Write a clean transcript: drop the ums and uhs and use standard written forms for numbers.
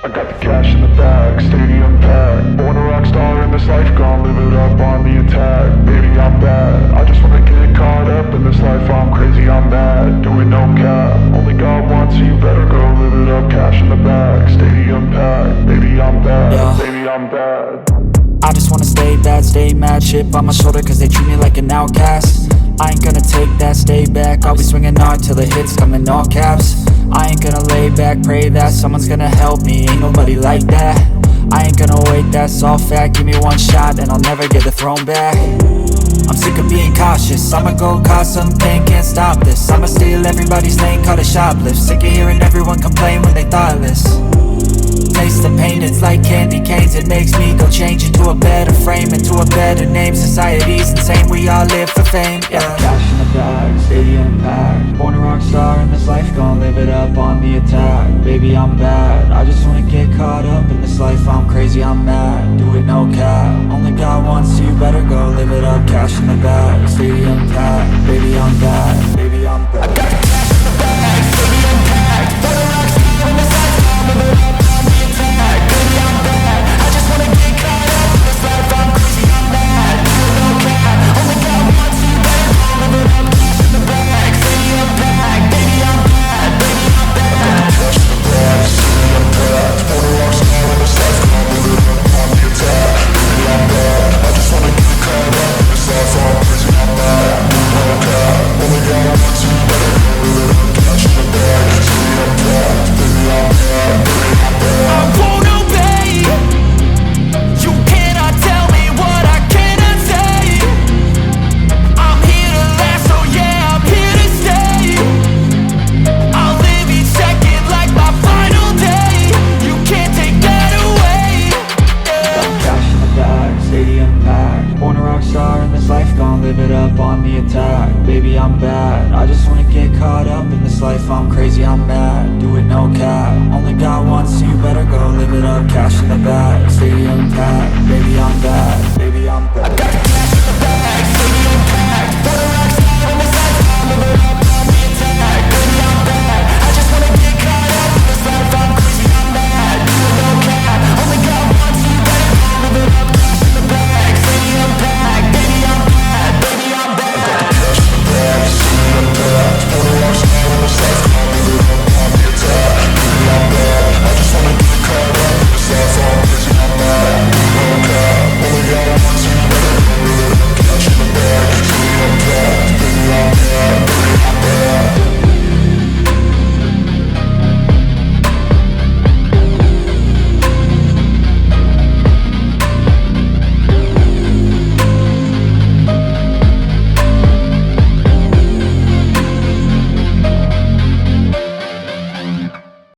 I got the cash in the bag, stadium packed. Born a rock star in this life, gon' live it up on the attack. Baby, I'm bad, I just wanna get caught up in this life. I'm crazy, I'm mad, doing no cap. Only God wants you, better go live it up. Cash in the bag, stadium packed. Baby, I'm bad, Yeah. baby, I'm bad. I just wanna stay bad, stay mad. Chip on my shoulder cause they treat me like an outcast. I ain't gonna take that, stay back. I'll be swinging hard till the hits come in all caps. I ain't gonna lay back, pray that someone's gonna help me. Ain't nobody like that. I ain't gonna wait, that's all fact. Give me one shot and I'll never get the throne back. I'm sick of being cautious, I'ma go cause some pain, can't stop this. I'ma steal everybody's lane, call it shoplift. Sick of hearing everyone complain when they thoughtless. Taste the pain, it's like candy canes. It makes me go change into a better frame, into a better name. Society's insane, we all live for fame, yeah. Cash in the bag, stadium packed. Born a rock star in this life, gon' live it up on the attack. Baby, I'm bad, I just wanna get caught up in this life. I'm crazy, I'm mad, do it no cap. Only God wants you, better go live it up. Cash in the bag, stadium packed. Baby, I'm bad, baby, I'm bad. I got cash in the bag, stadium packed. Born a rock star in this life, gon' live it up. Baby, I'm bad, I just wanna get caught up in this life. I'm crazy, I'm mad, do it no cap. Only God wants you, better go live it up. Cash in the bag, stadium packed. Baby, I'm bad, baby, I'm bad. Cash in the bag, stadium packed. Born a rock star in this life, gon' live it up on the attack. Baby, I'm bad, I just wanna get caught up in this life. I'm crazy, I'm mad, do it no cap. Only God wants you, better go live it up. Cash in the bag, stadium packed. Baby, I'm bad, baby, I'm bad. I won't obey. You cannot tell me what I cannot say. I'm here to last, so yeah, I'm here to stay. I'll live each second like my final day. You can't take that away, yeah. Cash in the bag, stadium packed. Born a rock star in this life, gon' live it up on the attack. Baby, I'm bad, I just wanna get caught up in this life. I'm crazy, I'm mad, do it no cap. Only God wants you, better go live it up. Cash in the bag, stadium packed. Baby, I'm bad, baby, I'm bad.